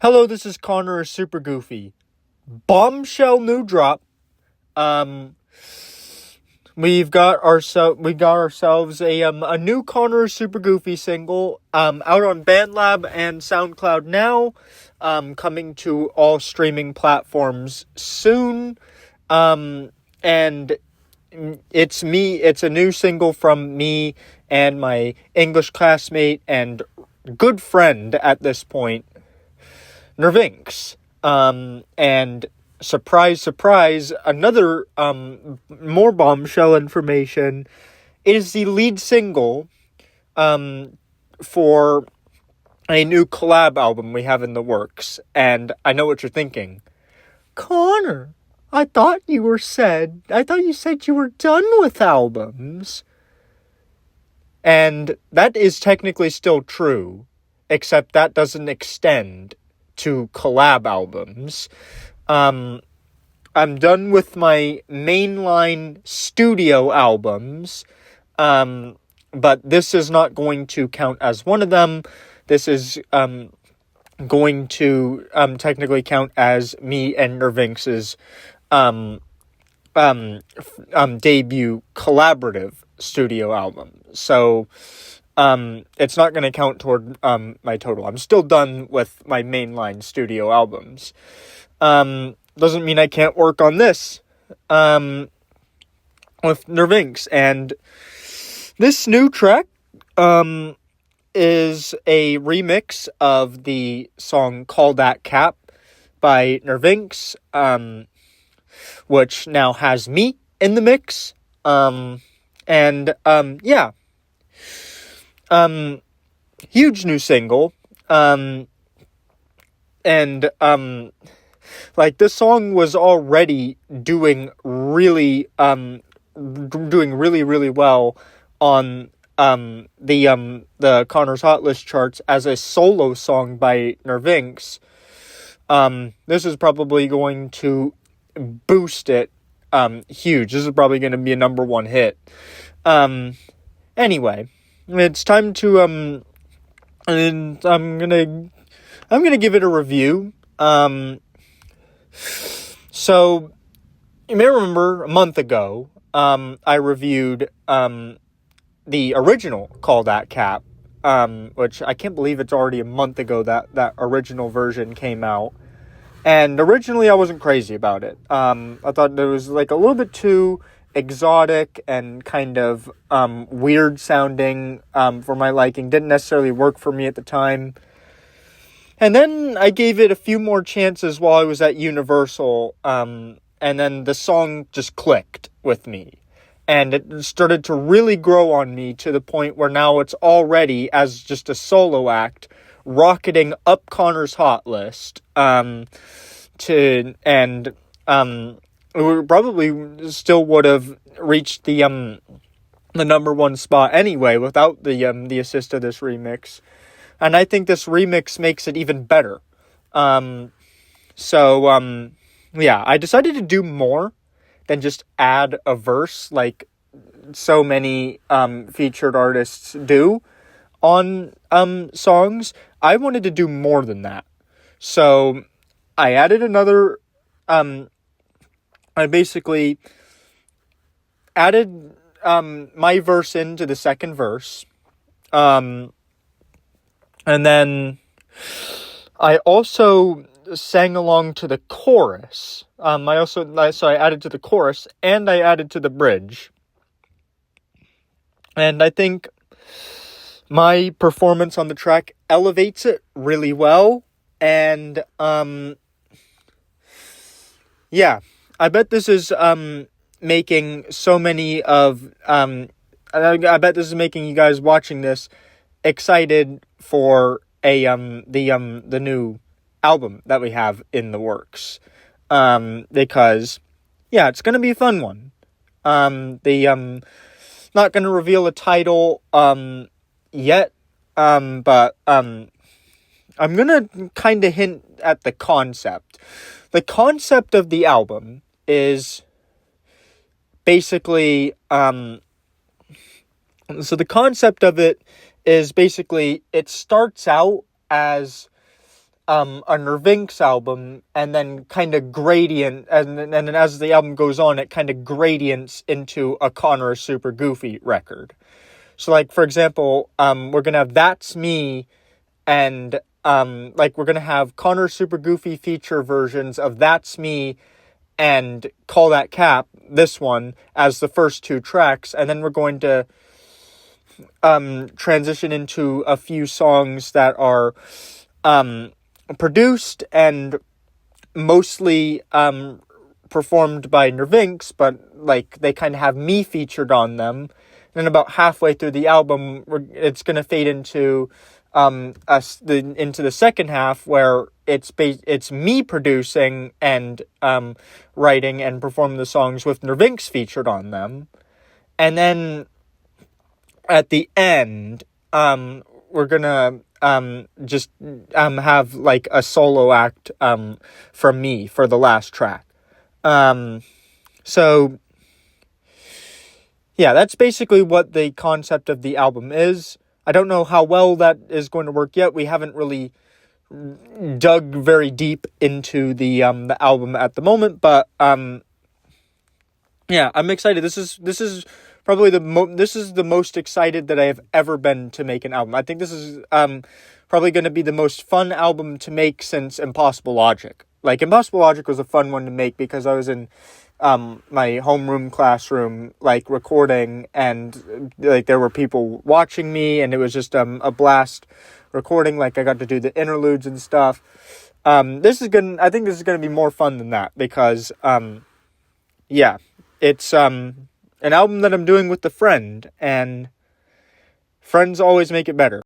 Hello, this is CONNORISSUPERGOOFY. Bombshell new drop. We got ourselves a new CONNORISSUPERGOOFY single out on BandLab and SoundCloud now. Coming to all streaming platforms soon. And it's a new single from me and my English classmate and good friend at this point, Nervynx. And surprise, surprise, another more bombshell information is the lead single for a new collab album we have in the works. And I know what you're thinking. Connor, I thought you said you were done with albums. And that is technically still true, except that doesn't extend to collab albums. I'm done with my mainline studio albums, but this is not going to count as one of them. This is going to technically count as me and Nervynx's debut collaborative studio album. So it's not going to count toward my total. I'm still done with my mainline studio albums. Doesn't mean I can't work on this with Nervynx. And this new track is a remix of the song Call That Cap by Nervynx, which now has me in the mix. Huge new single. This song was already doing really well on the Connor's Hot List charts as a solo song by Nervynx. This is probably going to boost it huge. This is probably going to be a number one hit. Anyway, it's time to and I'm gonna give it a review. So you may remember a month ago, I reviewed the original Call That Cap, which I can't believe it's already a month ago that original version came out. And originally I wasn't crazy about it. I thought it was like a little bit too exotic and kind of weird sounding for my liking. Didn't necessarily work for me at the time. And then I gave it a few more chances while I was at Universal, and then the song just clicked with me. And it started to really grow on me to the point where now it's already, as just a solo act, rocketing up Connor's Hot List. We probably still would have reached the number one spot anyway without the assist of this remix. And I think this remix makes it even better. I decided to do more than just add a verse like so many featured artists do on songs. I wanted to do more than that. So I added another I basically added my verse into the second verse. And then I also sang along to the chorus. I added to the chorus and I added to the bridge. And I think my performance on the track elevates it really well. And I bet this is making so many of I bet this is making you guys watching this excited for the new album that we have in the works. Because it's gonna be a fun one. Not gonna reveal a title yet, but I'm gonna kind of hint at the concept. The concept of the album is basically so the concept of it is basically it starts out as a Nervynx album, and then kind of gradient, and then as the album goes on, it kind of gradients into a CONNORISSUPERGOOFY record. So, like, for example, we're gonna have That's Me, and like, we're gonna have CONNORISSUPERGOOFY feature versions of That's Me and Call That Cap, this one, as the first two tracks, and then we're going to transition into a few songs that are produced and mostly performed by Nervynx, but like they kind of have me featured on them. And then about halfway through the album, it's going to fade into into the second half, where it's me producing and writing and performing the songs with Nervynx featured on them. And then at the end, we're gonna just have like a solo act from me for the last track. So yeah, that's basically what the concept of the album is. I don't know how well that is going to work yet. We haven't really dug very deep into the album at the moment, but yeah, I'm excited. This is probably this is the most excited that I have ever been to make an album. I think this is probably going to be the most fun album to make since Impossible Logic. Like, Impossible Logic was a fun one to make because I was in my homeroom classroom, like, recording, and like there were people watching me, and it was just a blast recording. Like, I got to do the interludes and stuff. I think this is gonna be more fun than that, because yeah, it's an album that I'm doing with a friend, and friends always make it better.